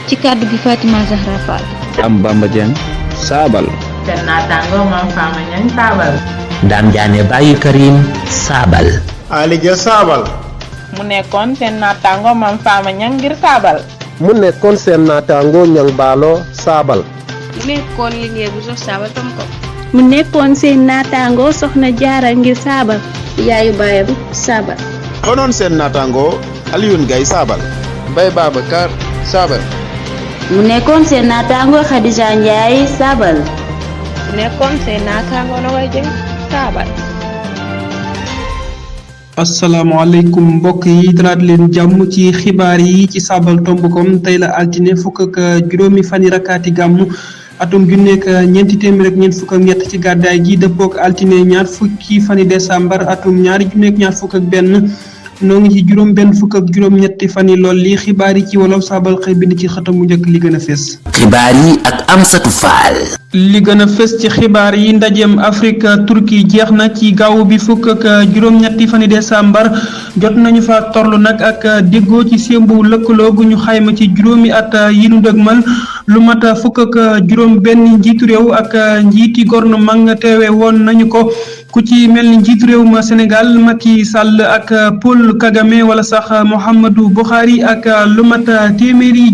ci kàddu gi Fatima Zahra Fall. am Bamba Dieng saabal. seen naataango Mame Fama Niang saabal. Ndam Diané Baye Karim saabal. Ali Dia saabal. mu nekkoon seen naataango Mame Fama Niang ngir saabal. mu nekkoon seen naataango Niang Baalo saabal. mu nekkoon liggéey bu sox saabal tam ko. mu nekkoon seen naataango Soxna Jaara ngir saabal. yaayu baayam saabal. doonoon seen naataango Alioune Gaye saabal. Mbaye Babacar saabal. mu nekkoon seen naataango Khadija Ndiaye saabal. mu nekkoon seen naataango Nogaye Dieng saabal. asalaamaaleykum mbokk yi dalaat leen jàmm ci xibaar yi ci saabal tomb.com tey la altine fukk ak juróomi fani rakkaati gàmmu atum ju nekk ñeenti téeméer ak ñeent fukk ak ñett ci gàddaay gi dëppook altine ñaar fukki fani décembre atum ñaari ju nekk ñaar fukk ak benn noo ngi ci juróom benn fukk ak juróom ñetti fani lool li xibaar yi ci wolof saabal xëy bind ci xëtam mu njëkk li gën a fés. xibaar yi ak Amsatou Fall. li gën a fës ci xibaar yi ndajeem Afrique Turquie jeex na ci gaaw bi fukk ak juróom-ñetti fani décembre jot nañu fa torlu nag ak déggoo ci sémbu lëkkaloo gu ñu xayma ci juróomi at yi nu dëgmal lu mat fukk ak juróom benn njiitu réew ak njiiti gouvernement teewe woon nañu ko ku ci mel ni njiitu réew ma Sénégal Macky Sall ak Paul Kagame wala sax Mouhamadou Buhari ak lu mat téeméeri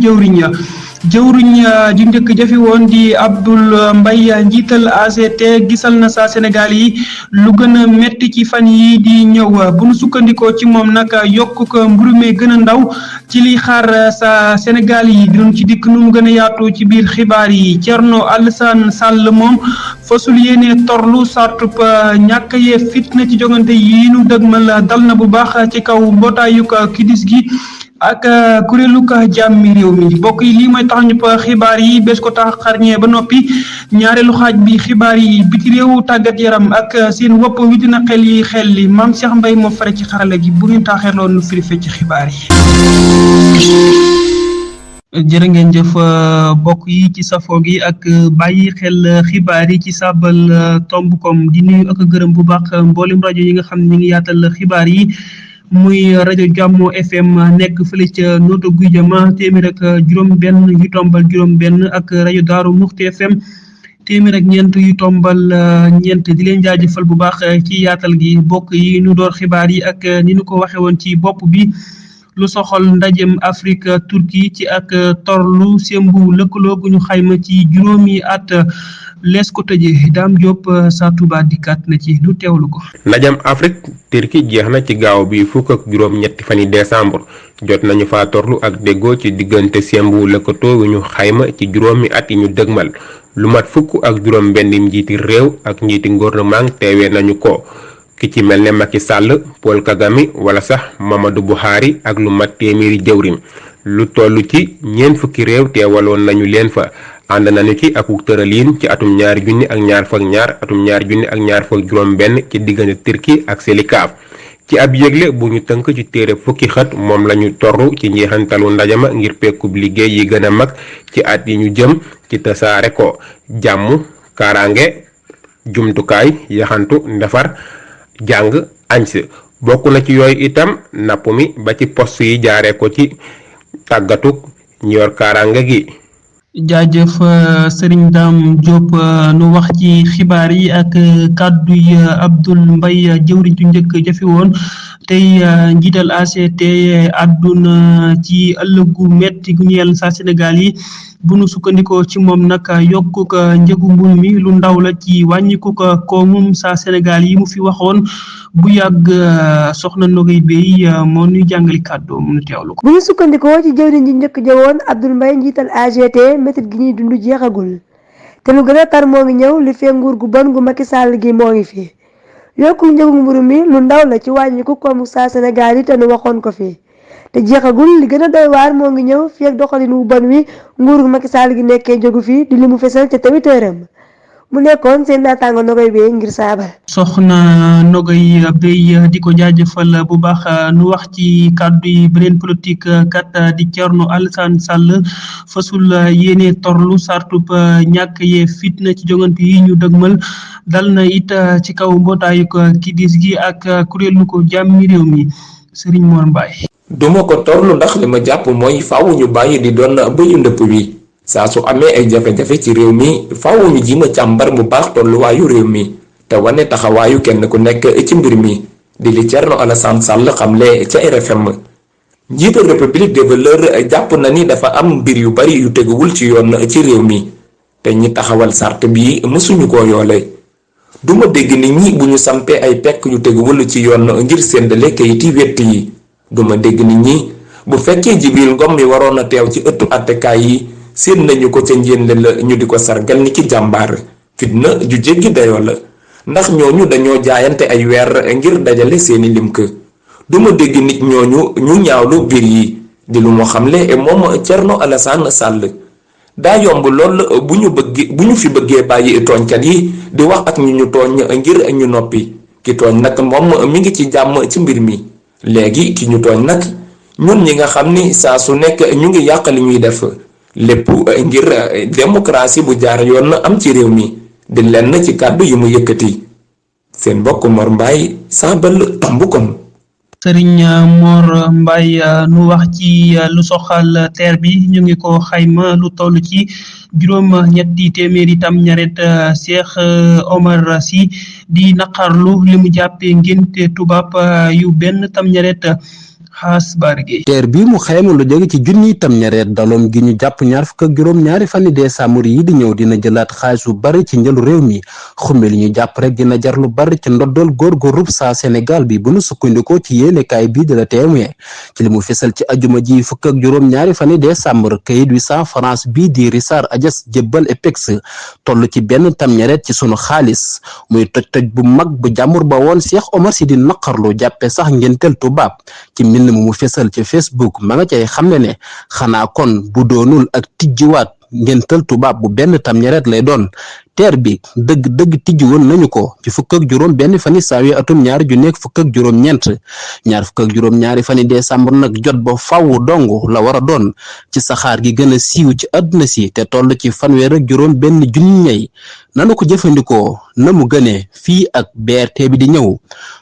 jëwriñ ju njëkk jafi woon di Abdoul Mbaye njiital ACT gisal na sa Sénégal yi lu gën a metti ci fan yi di ñëw bu nu sukkandikoo ci moom nag yokk ko mburu mi gën a ndaw ci li xaar sa Sénégal yi dinañ ci dikk nu mu gën a yaatu ci biir xibaar yi Thierno Alassane Sall moom fasul yéene torlu sartup ñàkk yee fitna ci jogante yi nu dëgmal dal na bu baax ci kaw mbootaayu kidis gi ak kuréelu ka jàmmi réew mi mbokk yi lii mooy tax ñu pa xibaar yi bés ko tax xarñee ba noppi ñaareelu xaaj bi xibaar yi biti réew tàggat yaram ak seen wopp wi dina xel li Mame Cheikh Mbaye moo fare ci xarala gi bu ngeen taaxeeloon nu firi ci xibaar yi jërë ngeen jëf mbokk yi ci safoo gi ak bàyyi xel xibaar yi ci saabal tomb.com di nuyu ak gërëm bu baax mboolem rajo yi nga xam ne ñu ngi yaatal xibaar yi muy rajo Jàmmo FM nekk fële ca Notto Gouye Diama téeméer ak juróom benn yu tombal juróom benn ak rajo Daaru Muxti FM téeméer ak ñeent yu tombal ñeent di leen jaajëfal bu baax ci yaatal gi bokk yi nu door xibaar yi ak ni nu ko waxe woon ci bopp bi lu soxal ndajem Afrique Turquie ci ak torlu sembu lëkkaloo gu ñu xayma ci juróomi at lees ko tëjee Dame Diop sa Touba dikkaat na ci lu teewlu ko. ndajam Afrique Turquie jeex na ci gaaw bi fukk ak juróom ñetti fani décembre jot nañu fa torlu ak déggoo ci diggante sembu lëkkatoo gu ñu xayma ci juróomi at yi ñu dëgmal lu mat fukk ak juróom benn njiiti réew ak njiiti gouvernement teewee nañu ko ki ci mel ne Macky Sall Paul Kagame wala sax Mamadou Buhari ak lu mat téeméeri jëwriñ lu toll ci ñeent fukki réew teewaloon nañu leen fa ànd nañu ci ak tëraliin ci atum ñaari junni ak ñaar fukk ñaar atum ñaari junni ak ñaar fukk juróom benn ci diggante Turquie ak Selikaaf ci ab yëgle bu ñu tënk ci téere fukki xët moom lañu torru ci njeexantalu ndajama ngir pekkub liggéey yi gën a mag ci at yi ñu jëm ci tasaare ko jàmm kaaraange jumtukaay yaxantu ndefar jàng añs bokk na ci yooyu itam napp mi ba ci poste yi jaaree ko ci tàggatuk ñi yor kaaraange gi jaajëf Serigne Dame Diop nu wax ci xibaar yi ak kàddu yi Abdoul Mbaye jëwriñ ju njëkk jafi woon tey njiital ACT àdduna ci ëllëgu metti gu ñeel sa Sénégal yi bu nu sukkandikoo ci moom nag yokku ko njëgu mburu mi lu ndaw la ci wàññiku ko koomum sa Sénégal yi mu fi waxoon bu yàgg soxna Nogay Bey moo nuy jàngali kàddu mu nu teewlu ko. bu ñu sukkandikoo ci jëwriñ ji njëkk jëwoon Abdoul Mbaye njiital AGT métit gi ñuy dund jeexagul te lu gën a tar moo ngi ñëw li fee nguur gu bon gu Macky Sall gi moo ngi fi yokku njëgu mburu mi lu ndaw la ci wàññiku koomu sa Sénégal yi te nu waxoon ko fi te jeexagul li gën a doy waar moo ngi ñëw fii ak doxalin wu bon wi nguur gu Macky Sall gi nekkee jógu fi di li mu fesal ca tawitëram mu nekkoon seen naataango Nogay Bey ngir saabal. soxna Nogay Bey di ko jaajëfal bu baax nu wax ci kàddu yi beneen politique kat di Thierno Alassane Sall fasul yéene torlu sartub ñàkk yee fitna ci jongante yi ñu dëgmal dal na it ci kaw mbootaayu ko kidis gi ak kuréelu ko jàmmi réew mi Serigne Mor Mbaye duma ko torlu ndax li ma jàpp mooy faaw ñu bàyyi di doon bëyu ndëpp wi saa su amee ay jafe-jafe ci réew mi faaw ñu jima càmbar bu baax tolluwaayu réew mi te wane taxawaayu kenn ku nekk ci mbir mi di li Thierno Alassane Sall xamle ca RFM. njiital République des Valeurs jàpp na ni dafa am mbir yu bari yu teguwul ci yoon ci réew mi te ñi taxawal sart bi mësuñu ko yoole duma dégg nit ñi bu ñu sampee ay pekk yu teguwul ci yoon ngir séddale kayiti wett yi duma dégg nit ñi bu fekkee Jibril Ngom mi waroon a teew ci ëttu attekaay yi séen nañu ko ca njéende la ñu di ko sargal ni ki jàmbaar fitna ju jéggi dayoo la ndax ñooñu dañoo jaayante ay weer ngir dajale seeni lim ka duma dégg nit ñooñu ñu ñaawlu biir yi di lu mu xamle moom Thierno Alassane Sall daa yomb lool bu ñu fi bëggee bàyyi tooñkat yi di wax ak ñu tooñ ngir ñu noppi ki tooñ nag moom mi ngi ci jàmm ci mbir mi léegi ki ñu tooñ nag ñun ñi nga xam ni saa su nekk ñu ngi yàq li ñuy def lépp ngir démocratie bu jaar yoon am ci réew mi di lenn ci kàddu yu mu yëkkati seen mbokk Mor Mbaye Saabal Tambukom. Sëriñ Mor Mbaye nu wax ci lu soxal teer bi ñu ngi ko xayma lu toll ci juróom-ñetti téeméeri tam ñaret Cheikh Omar Sy di naqarlu li mu jàppee ngénte tubaab yu benn tam ñaret xaas barge teer bi mu xayma lu jóge ci junniy tam ñareet daloom gi ñu jàpp ñaar fukk ak juróom ñaari fani décembre yi di ñëw dina jëlaat xaalis bu bari ci njëlu réew mi xumbe li ñu jàpp rek dina jar lu bari ci ndoddal góorgóorub saa Sénégal bi bu nu sukkandikoo ci yéenekaay bi de la Témoin ci li mu fesal ci ajuma ji fukk ak juróom ñaari fani décembre kayit wi francs bii di Richard Ajas jébbal EPEX toll ci benn tam ñareet ci sunu xaalis muy toj-toj bu mag bu jàmbur ba woon Cheikh Omar Sy di naqarlu jàppe sax ngénteel tubaab ci mu fesal ci Facebook ma nga cay xam ne xanaa kon bu doonul ak tijjiwaat ngental tubaab bu benn tam ñaret lay doon teer bi dëgg tijji woon nañu ko ci fukk ak juróom benn fani saawi atum ñaari ju nekk fukk ak juróom ñeent ñaar fukk ak juróom ñaari fani décembre nag jot ba faww dong la war a doon ci saxaar gi gën a siiw ci àdduna si te toll ci fanweer ak juróom benn junni ñay nanu ko jëfandikoo na mu gënee fii ak BRT bi di ñëw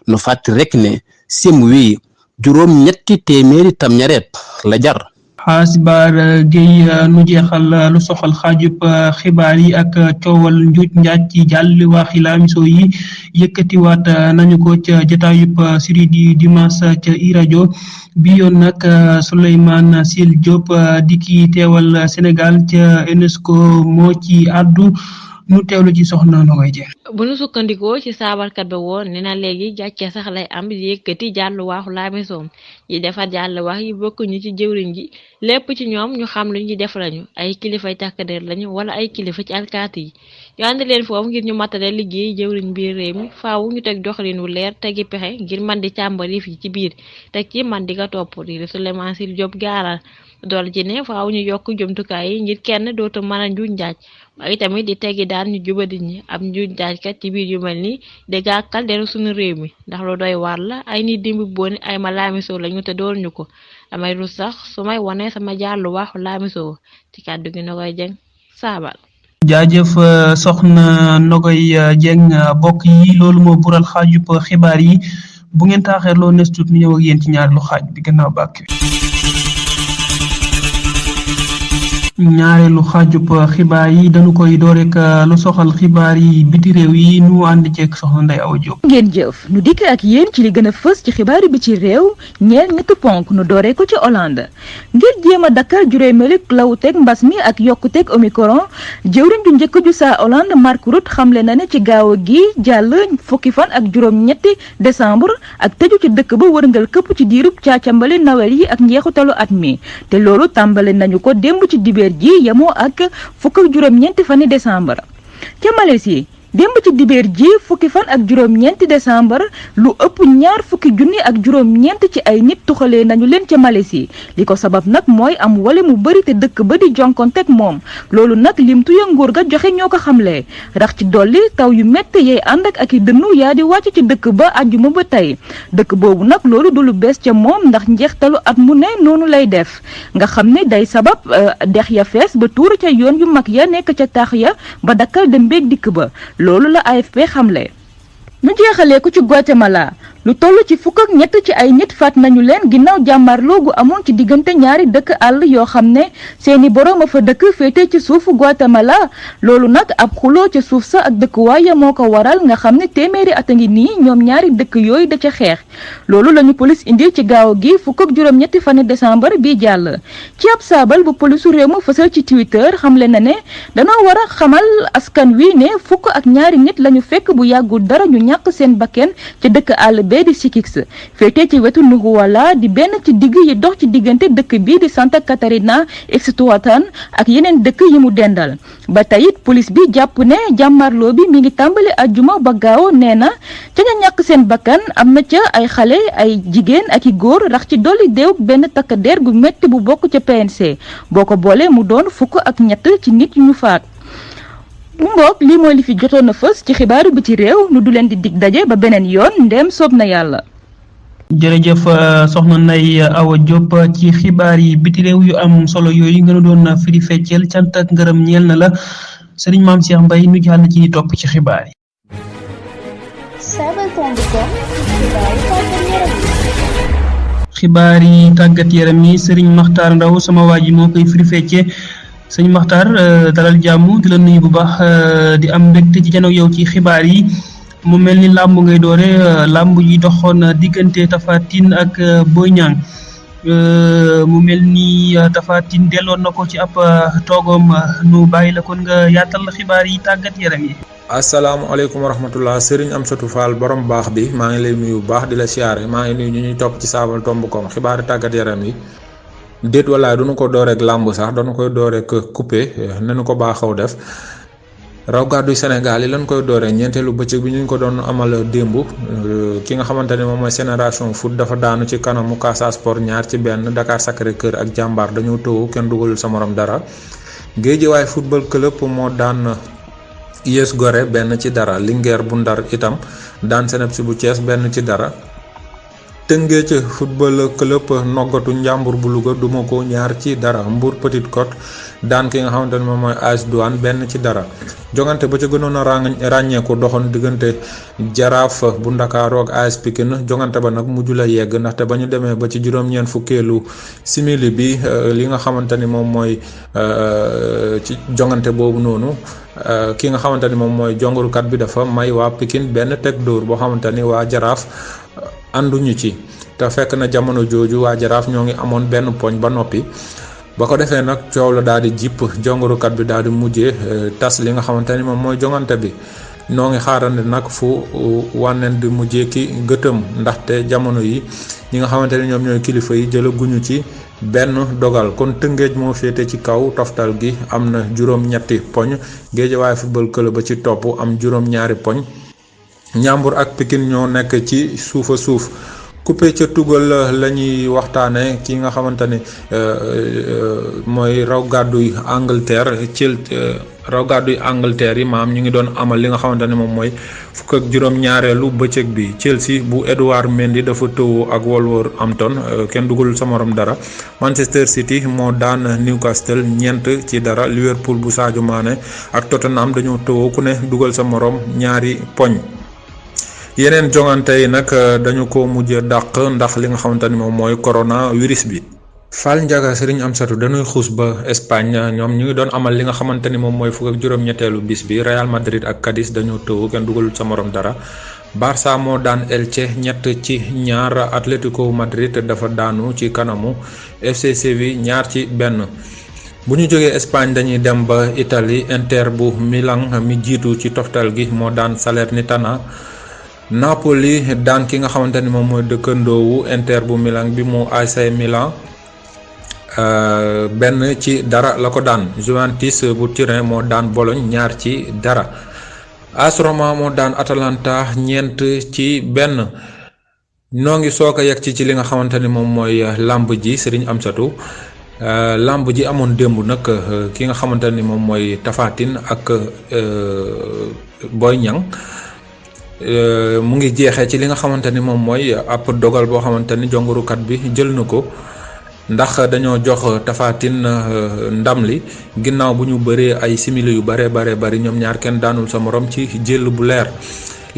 nu fàtti rek ne sim wi juróom ñetti téeméeri tam ñareet la jar. Xaasbaar Gueye nu jeexal lu soxal xaajub xibaar yi ak coowal njuuj njaaj ci jàll waxi laamiso yi yëkkatiwaat nañu ko ca jotaayub siri di dimanche ca iRadio bi yoon nag Souleymane Sil Diop di ki teewal Sénégal ca UNESCO moo ci àddu nu teewlu ci soxna Nogoy Dieng. bu nu sukkandikoo ci saabalkat ba woon nee na léegi jàcce sax lay am yëkkati jàll waaxu laamisoom yi defar jàll wax yi bokkuñu ci jëwriñ ji lépp ci ñoom ñu xam lu ñu def lañu ay kilifay takkadeer lañu wala ay kilifa ci alkaati yi yu ànd leen foofu ngir ñu matale liggéey jëwriñ biir réew mi faaw ñu teg doxalin wu leer tegi pexe ngir man di càmbar yi fi ci biir teg ci man di nga topp di Souleymane Sil Diop gaaral dool ci ne faaw ñu yokk jumtukaay yi ngir kenn dootu mën a njuuj njaaj waaye tamit di teggi daan ñu jubadi ñi ab njuuj njaajkat ci biir yu mel ni di gàkkal deru suñu réew mi ndax lu doy waar la ay nit dimbi booni ay ma laamisoo lañu te dool ñu ko damay rus sax su may wone sama jàllu waxu laamisoo ci kàddu gi Nogoy Dieng Saabal. jaajëf soxna Nogoy Dieng bokk yi loolu moo bural xaajub xibaar yi bu ngeen taaxeerloo nes tuut ñu ñëw ak yéen ci ñaar lu xaaj bi gannaaw bàkk ñaareelu xaajub xibaar yi dañu koy door rek lu soxal xibaar yi biti réew yi nu ànd ceeg soxna Ndeye Awa Diop. ngeen jëf nu dikk ak yéen ci li gën a fës ci xibaar yi biti réew ñeel ñetti ponk nu dooree ko ci Hollande ngir jéem a dakkal juróomeelu lawuteeg mbas mi ak yokkuteeg Omicron jëwriñ ju njëkk ju saa Hollande Mark Rutte xamle na ne ci gaaw gi jàll fukki fan ak juróom-ñetti décembre ak tëju ci dëkk ba wërngal këpp ci diirub caacambali Noël yi ak njeexitalu at mi te loolu tàmbale nañu ko démb ci dibeer ji yemoo ak fukk ak juróom-ñeenti fani décembre ca Malaisie démb ci dibeer ji fukki fan ak juróom-ñeenti décembre lu ëpp ñaar fukki junni ak juróom-ñeent ci ay nit tuxalee nañu leen ca Malaisie li ko sabab nag mooy am wale mu bari te dëkk ba di jonkonteeg moom loolu nag limtu ya nguur ga joxe ñoo ko xamle rax ci dolli taw yu métti yay ànd ak i dënnu yaa di wàcc ci dëkk ba àjjuma ba tey dëkk boobu nag loolu du lu bees ca moom ndax njeextalu at mu ne noonu lay def nga xam ne day sabab dex ya fees ba tuuru ca yoon yu mag ya nekk ca taax ya ba dakkal dem beeg dikk ba loolu la AFP xamle ñu jeexalee ko ci Guatemala lu toll ci fukk ak ñett ci ay nit faat nañu leen ginnaaw jàmmarloo gu amoon ci diggante ñaari dëkk àll yoo xam ne seeni boroom a fa dëkk féete ci suufu Guatemala loolu nag ab xuloo ca suuf sa ak dëkkuwaay moo ko waral nga xam ne téeméeri at a ngi nii ñoom ñaari dëkk yooyu da ca xeex loolu lañu police indil ci gaaw gi fukk ak juróom-ñetti fani décembre bii jàll ci ab saabal bu polisu réew ma fësal ci Twitter xamle na ne danoo war a xamal askan wi ne fukk ak ñaari nit lañu fekk bu yàggul dara ñu ñàkk seen bakken ci dëkk àll bee di Sikix féete ci wetu Nuhuwala di benn ci digg yi dox ci diggante dëkk bii di Santa Catarina Ixtahuatán ak yeneen dëkk yi mu dendal ba tey it police bi jàpp ne jàmmarloo bi mi ngi tàmbali ajjuma ba gaaw nee na ca ña ñàkk seen bakkan am na ca ay xale ay jigéen ak i góor rax ci dolli déew benn takk der gu metti bu bokk ca PNC boo ko boolee mu doon fukk ak ñett ci nit yu ñu faat bu mboog lii mooy li fi jotoon na fës ci xibaaru bi ci réew nu du leen di dig daje ba beneen yoon ndem soob na yàlla. jërëjëf soxna Ndeye Awa Diop ci xibaar yi biti réew yu am solo yooyu nga doon firi fecceel cant ak ngërëm ñeel na la Serigne Mame Cheikh Mbaye nu jàll ci topp ci xibaar yi. xibaar yi tàggat yaram yi Serigne Makhtar Ndaw sama waa ji moo koy firi feccee sëñ Makhtar dalal jàmm di la nuyu bu baax di am mbégte ci janoog yow ci xibaar yi mu mel ni làmb ngay doore làmb yi doxoon diggante Tapha Tine ak Boy Niang mu mel ni Tapha Tine delloon na ko ci ab toogoom nu bàyyi la kon nga yaatal xibaar yi tàggat yaram yi. asalaamaaleykum wa rahmatullah Serigne Amsatou Fall borom baax bi maa ngi lay nuyu bu baax di la siyaare maa ngi nuyu ñu ñuy topp ci saabal tomb.com xibaari tàggat yaram yi. déet walaay duñu ko dooreek làmb sax dañu koy dooreek coupé nañu ko baaxaw def raw gàddu Sénégal yi lañ koy dooree ñeenteelu bëccëg bi ñu ko doon amal démb ki nga xamante ne moom mooy Génération Foot dafa daanu ci kanamu Casa Sport 2-1 Dakar Sacré-Cœur ak Jàmbaar dañoo tëwu kenn dugalul sa morom dara Guédiawaye football club moo daan US Gorée 1-0 Linguère bu Ndar itam daan Seneps bu Thiès 1-0 Tëngéej football club noggatu Njàmbur bu Louga duma ko 2-0 Mbour Petite Côte daan ki nga xamante ne moom mooy AS Douane 1-0 jongante ba ca gënoon a ràññeeku doxoon diggante Jaraaf bu Ndakaaru ak AS Pikine jongante ba nag mujj la yegg ndaxte ba ñu demee ba ci juróom-ñeent fukkeelu simili bi li nga xamante ni moom mooy ci jongante boobu noonu ki nga xamante ni moom mooy jongurukat bi dafa may waa Pikine benn teg dóor boo xamante ni waa Jaraaf ànduñu ci te fekk na jamono jooju waa Jaraaf ñoo ngi amoon benn poñ ba noppi ba ko defee nag coow la daal di jipp jongurukat bi daal di mujjee tas li nga xamante ni moom mooy jongante bi noo ngi xaarandi nag fu wànneen di mujjee ki gëtëm ndaxte jamono yi ñi nga xamante ni ñoom ñooy kilifa yi jëlaguñu ci benn dogal kon Tëngéej moo féete ci kaw toftal gi am na juróom-ñetti poñ Guédiawaye football club ba ci topp am juróom-ñaari poñ Njàmbur ak Pikine ñoo nekk ci suufa suuf coupé ca tugal la ñuy waxtaane ki nga xamante ni mooy raw gàdduy Angleterre ci raw gàdduy Angleterre yi maam ñu ngi doon amal li nga xamante ni moom mooy fukk ak juróom-ñaareelu bëccëg bi Chelsea bu Edouard Mendy dafa tëwoo ak Wolverhampton kenn dugalul sa morom dara Manchester City moo daan Newcastle 4-0 Liverpool bu Sadio Mané ak Tottenham dañoo tëwoo ku ne dugal sa morom ñaari poñ yeneen jongante yi nag dañu ko mujjee dàq ndax li nga xamante ni moom mooy coronavirus bi. Fall Ndiaga Serigne Amsatou dañuy xuus ba Espagne ñoom ñu ngi doon amal li nga xamante ni moom mooy fukk ak juróom-ñetteelu bis bi Real Madrid ak Cadiz dañoo tëw kenn dugalul sa morom dara Barça moo daan Elche 3-2 Atlético Madrid dafa daanu ci kanamu FC Séville 2-1. bu ñu jógee Espagne dañuy dem ba Italie Inter bu Milan mi jiitu ci toftal gi moo daan Salernitana. Napoli daan ki nga xamante ni moom mooy dëkkandoowu Inter bu Milan bi mu AC Milan 1-0 la ko daan Juventus bu Turin moo daan Bologne 2-0 AS Roma moo daan Atalanta 4-1 noo ngi soog a yegg ci li nga xamante ni moom mooy lamb ji Serigne Amsatou lamb ji amoon démb nag ki nga xamante ni moom mooy Tapha Tine ak Boy Niang mu ngi jeexee ci li nga xamante ni moom mooy ab dogal boo xamante ni jongurukat bi jël na ko ndax dañoo jox Tapha Tine ndam li ginnaaw bu ñu bëree ay simili yu bare bari ñoom ñaar kenn daanul sa morom ci jël bu leer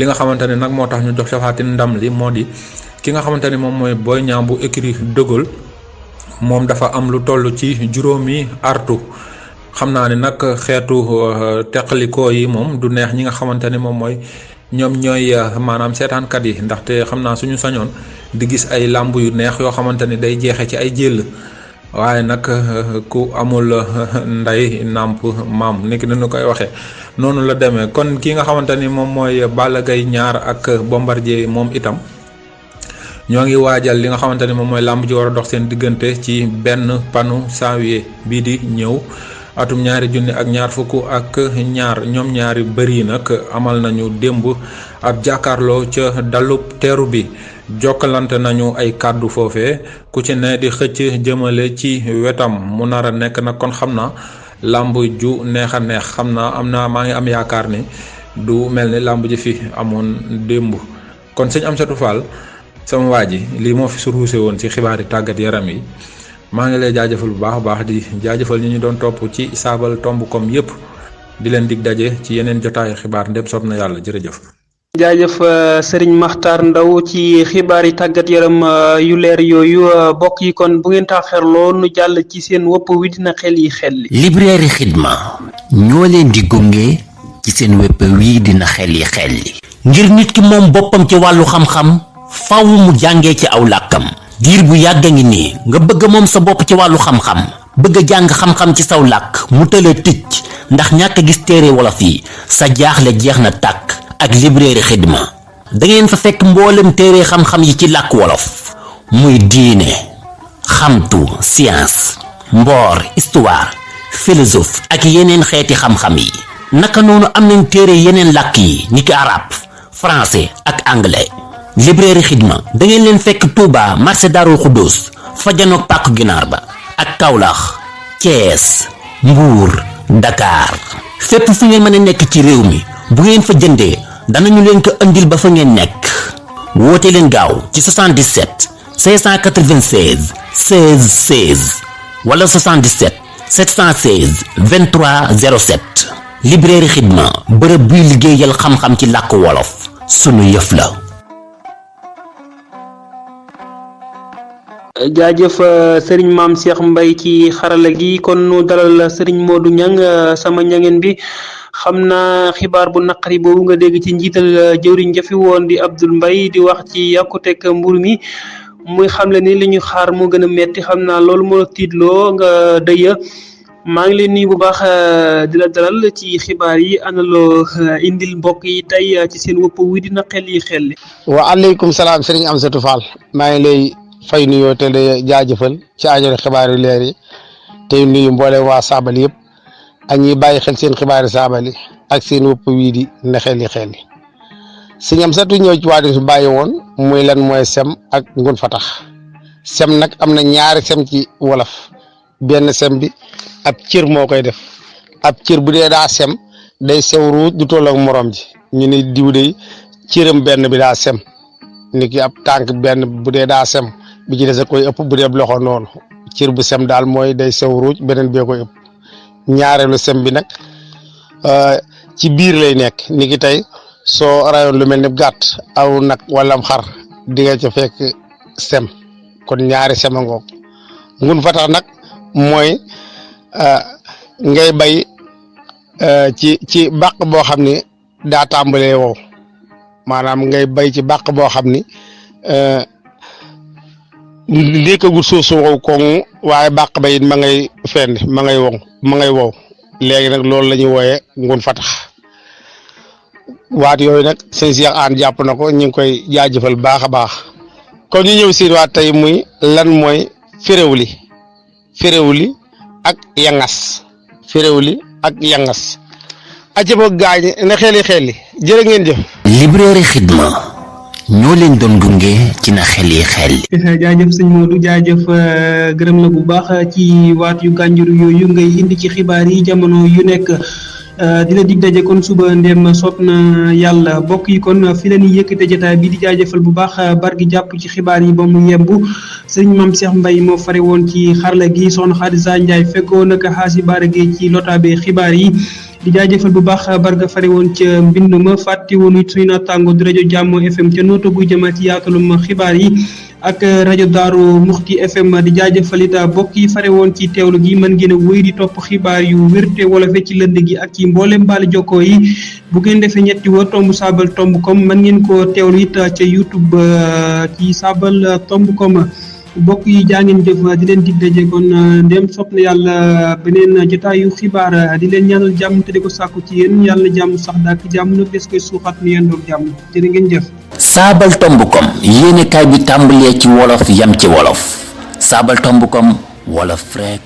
li nga xamante ne nag moo tax ñu jox Tapha Tine ndam li moo di ki nga xamante ni moom mooy Boy Niang bu écurie De Gaulle moom dafa am lu toll ci juróomi artu xam naa ne nag xeetu teqalikoo yi moom du neex ñi nga xamante ni moom mooy ñoom ñooy maanaam seetaankat yi ndaxte xam naa suñu sañoon di gis ay làmb yu neex yoo xamante ni day jeexe ci ay jël waaye nag ku amul nday nàmp maam nekk nañu koy waxee noonu la demee kon ki nga xamante ni moom mooy Balla Gaye ñaar ak Bombardier moom itam ñoo ngi waajal li nga xamante ni moom mooy làmb ji war a dox seen diggante ci benn panu janvier bii di ñëw atum 2022 ak ñaar ñoom ñaari bëri nag amal nañu démb ab jàkkaarloo ca dalub teeru bi jokkalante nañu ay kàddu foofee ku ci ne di xëcc jëmale ci wetam mu nar a nekk nag kon xam naa làmb ju neex a neex xam naa maa ngi am yaakaar ni du mel ni làmb ji fi amoon démb kon sëñ Amsatou Fall sama waa ji lii moo fi suruuse woon ci xibaari tàggat yaram yi maa ngi lay jaajëfal bu baax a baax di jaajëfal ñi ñu doon topp ci saabal tomb kom yépp di leen dig daje ci yeneen jotaayu xibaar ndem soob na yàlla jërëjëf. jaajëf Serigne Makhtar Ndaw ci xibaar yi tàggat yaram yu leer yooyu bokk yi kon bu ngeen taaxeerloo nu jàll ci seen wopp wi dina xel yi xel li. librairie Xidma ñoo leen di gunge ci seen wépp wi dina xel yi xel li. ngir nit ki moom boppam ci wàllu xam-xam faaw mu jàngee ci aw làkkam. diir bu yàgg ngi nii nga bëgg moom sa bopp ci wàllu xam-xam bëgg a jàng xam-xam ci saw làkk mu tële ticc ndax ñàkk a gis téere wolof yi sa jaaxle jeex na tàkk ak librairie Xidma da ngeen fa fekk mboolem téere xam-xam yi ci làkk wolof muy diine xamtu science mboor histoire philosophe ak yeneen xeeti xam-xam yi naka noonu am nañ téere yeneen làkk yi niki arab français ak anglais. librairie Xidma da ngeen leen fekk Touba marché Darou Khoudoss fa janoog pàkk ginaar ba ak Kaolack Thiès Mbour Dakar fépp fu ngeen mën a nekk ci réew mi bu ngeen fa jëndee danañu leen ko andil ba fa ngeen nekk woote leen gaaw ci 77 596 16 16 wala 77 716 23 07 librairie Xidma bërëb buy liggéeyal xam-xam ci làkk wolof sunu yëf la. jaajëf Serigne Maam Cheikh Mbaye ci xarala gi kon nu dalal Serigne Modou Niang sama ñangeen bi xam naa xibaar bu naqari boobu nga dégg ci njiital jëwriñ jafi woon di Abdoul Mbaye di wax ci yàkkuteeg mburu mi muy xamle ni li ñu xaar moo gën a metti xam naa loolu moo tiitloo nga dëya maa ngi leen nuyu bu baax di la dalal ci xibaar yi ana loo indil mbokk yi tey ci seen wëpp wi dina xel yi xel. waaleykum salaam Serigne Amsatou Fall maa ngi lay fay nuyoo te de jaajëfal ci ajore xibaar yu leer yi tey nuyu mboole waa saabal yëpp ak ñi bàyyi xel seen xibaari saabal yi ak seen wëpp wii di ne xel yi Serigne Amsatou ñëw ci waa di fi bàyyi woon muy lan mooy sem ak ngun fatax sem nag am na ñaari sem ci wolof benn sem bi ab cër moo koy def ab cër bu dee daa sem day sew ruuj du toll ak morom ji ñu ne diw de cëram benn bi daa sem ni ki ab tànk benn bu dee daa sem bi ci des a koy ëpp bu dee loxo noonu cër bu sem daal mooy day sew ruuj beneen bee koy ëpp ñaareelu sem bi nag ci biir lay nekk ni ki tey soo rayoon lu mel ni gàtt aw nag wala am xar di nga ca fekk sem kon ñaari sem a ngoog ngun fatax nag mooy ngay bay ci bàq boo xam ni daa tàmbalee wow maanaam ngay bay ci bàq boo xam ni ndékkagul suuf su wow koŋ waaye bàq ba it ma ngay fenn ma ngay wow léegi nag loolu la ñuy wooyee ngun fatax waat yooyu nag sëñ Cheikh Aan jàpp na ko ñu ngi koy jaajëfal baax a baax kon ñu ñëw siin waat tey muy lan mooy féréwli ak yangas aca ba gaañ na xeli jërë ngeen jëf. librairie Xidma ñoo leen doon gunge ci na xel yi xel. jaajëf sëñ Modou jaajëf gërëm la bu baax ci waat yu gànjuru yooyu ngay indi ci xibaar yi jamono yu nekk di la dig daje kon suba ndem soob na yàlla bokk yi kon fi la ñuy yëkkate jotaay bi di jaajëfal bu baax bargi jàpp ci xibaar yi ba mu yembu sëriñ Mame Cheikh Mbaye moo fare woon ci xarala gi soxna Khadija Ndiaye feggoo naka xaasi baara gi ci lotaabe xibaar yi di jaajëfal bu baax barga fare woon ca mbind ma fàtte woon it suñu naataango di rajo Jàmm FM ca nooto buy jëmaat ci yaatalum xibaar yi ak rajo Daaru Muxti FM di jaajëfal it bokk yi fare woon ci teewlu gi mën ngeen a wéy di topp xibaar yu wérte wala fe ci lënd gi ak ci mboolem mbaali jokkoo yi bu ngeen defee ñetti woo tomb saabal tomb com mën ngeen ko teewlu it ca YouTube ci saabal tomb com bokk yi jaa ngeen jëf di leen dig daje kon ndem sopp na yàlla beneen jotaayu xibaar di leen ñaanal jàmm te di ko sàkku ci yéen yàlla na jàmm sax dàkk jàmm nag des koy suuxat nu yendoog jàmm jërë ngeen jëf. saabal tomb com yéenekaay bi tàmbalee ci wolof yam ci wolof saabal tomb com wolof rek